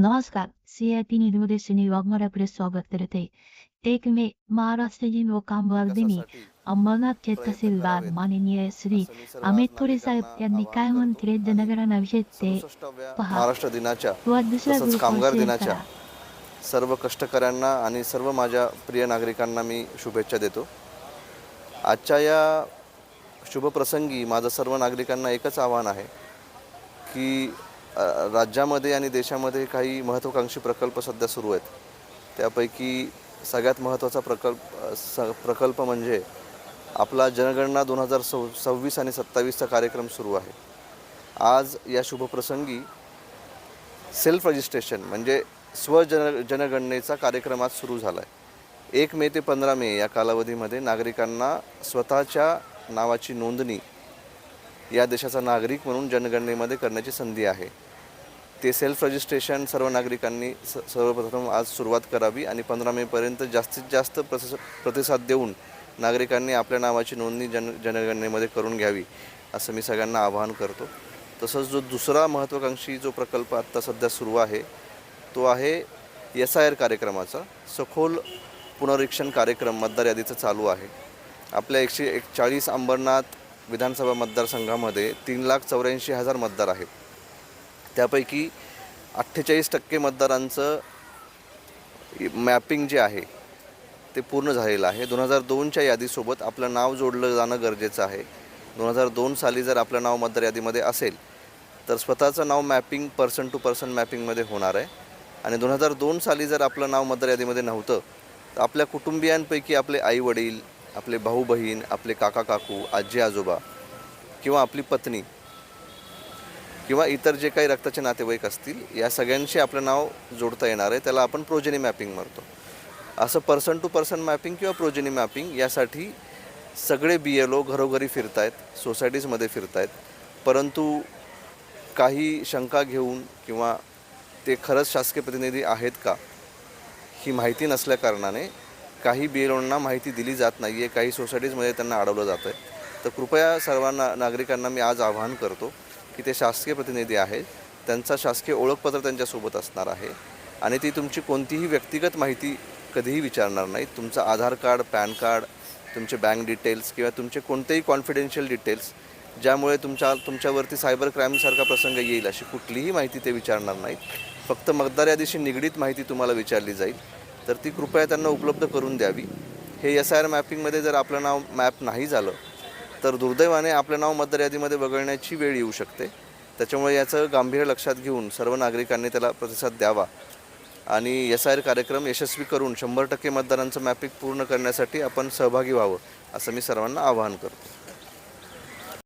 नमस्कार, CIT न्यूजमध्ये श्रीनिवास मोरे आपले स्वागत करत आहे. 1 मे महाराष्ट्राची लोकांवर दिनी विकासासाठी अंबरनाथचे प्रयत्न तहसीलदार करावेत माननीय श्री असं मी सर्व अमित थोरे साहेब नागरिकांना यांनी आवाहन काय करतो म्हटले आणि जनगणनाविषयी ते 67व्या पहा महाराष्ट्र दिनाच्या किंवा दुसऱ्या तसंच ग्रुपवर कामगार शेअर दिनाच्या करा. सर्व कष्टकऱ्यांना आणि सर्व माझ्या प्रिय नागरिकांना मी शुभेच्छा देतो. आजच्या या शुभप्रसंगी माझं सर्व नागरिकांना एकच आव्हान आहे की राज्यामध्ये आणि देशामध्ये काही महत्त्वाकांक्षी प्रकल्प सध्या सुरू आहेत. त्यापैकी सगळ्यात महत्त्वाचा प्रकल्प म्हणजे आपला जनगणना 2026 आणि 27चा कार्यक्रम सुरू आहे. आज या शुभप्रसंगी सेल्फ रजिस्ट्रेशन म्हणजे जनगणनेचा कार्यक्रम आज सुरू झाला आहे. 1 मे ते 15 मे या कालावधीमध्ये नागरिकांना स्वतःच्या नावाची नोंदणी या देशाचा नागरिक म्हणून जनगणनेमध्ये करण्याची संधी आहे. ते सेल्फ रजिस्ट्रेशन सर्व नागरिकांनी सर्वप्रथम आज सुरुवात करावी आणि 15 मेपर्यंत जास्तीत जास्त प्रतिसाद देऊन नागरिकांनी आपल्या नावाची नोंदणी जनगणनेमध्ये करून घ्यावी असं मी सगळ्यांना आवाहन करतो. तसंच जो दुसरा महत्त्वाकांक्षी जो प्रकल्प आत्ता सध्या सुरू आहे तो आहे SIR कार्यक्रमाचा सखोल पुनरीक्षण कार्यक्रम मतदार यादीचा चालू आहे. आपल्या 140 अंबरनाथ विधानसभा मतदारसंघामध्ये 3,84,000 मतदार आहेत. त्यापैकी 48% मतदारांचं मॅपिंग जे आहे ते पूर्ण झालेलं आहे. 2002च्या यादीसोबत आपलं नाव जोडलं जाणं गरजेचं आहे. 2002 साली जर आपलं नाव मतदार यादीमध्ये असेल तर स्वतःचं नाव मॅपिंग पर्सन टू पर्सन मॅपिंगमध्ये होणार आहे. आणि 2002 साली जर आपलं नाव मतदार यादीमध्ये नव्हतं तर आपल्या कुटुंबियांपैकी आपले आईवडील, आपले भाऊ बहीण, आपले काका काकू, आजी आजोबा किंवा आपली पत्नी किंवा इतर जे काही रक्ताचे नातेवाईक असतील या सगळ्यांशी आपलं नाव जोडता येणार आहे. त्याला आपण प्रोजेनी मॅपिंग म्हणतो. असं पर्सन टू पर्सन मॅपिंग किंवा प्रोजेनी मॅपिंग यासाठी सगळे BLO घरोघरी फिरत आहेत, सोसायटीजमध्ये फिरत आहेत. परंतु काही शंका घेऊन किंवा ते खरंच शासकीय प्रतिनिधी आहेत का ही माहिती नसल्याकारणाने काही BLOंना माहिती दिली जात नाही आहे. काही सोसायटीजमध्ये त्यांना अडवलं जातं आहे. तर कृपया सर्वांना नागरिकांना मी आज आवाहन करतो की ते शासकीय प्रतिनिधी आहेत, त्यांचा शासकीय ओळखपत्र त्यांच्यासोबत असणार आहे आणि ती तुमची कोणतीही व्यक्तिगत माहिती कधीही विचारणार नाहीत. तुमचं आधार कार्ड, पॅन कार्ड, तुमचे बँक डिटेल्स किंवा तुमचे कोणतेही कॉन्फिडेन्शियल डिटेल्स ज्यामुळे तुमच्यावरती सायबर क्राईमसारखा प्रसंग येईल अशी कुठलीही माहिती ते विचारणार नाहीत. फक्त मतदार यादीशी निगडीत माहिती तुम्हाला विचारली जाईल तर ती कृपया त्यांना उपलब्ध करून द्यावी. हे SIR मॅपिंगमध्ये जर आपलं नाव मॅप नाही झालं तर दुर्दैवाने आपलं नाव मतदार यादीमध्ये वगळण्याची वेळ येऊ शकते. त्याच्यामुळे याचं गांभीर्य लक्षात घेऊन सर्व नागरिकांनी त्याला प्रतिसाद द्यावा आणि SIR कार्यक्रम यशस्वी करून 100% मतदारांचं मॅपिंग पूर्ण करण्यासाठी आपण सहभागी व्हावं असं मी सर्वांना आवाहन करतो.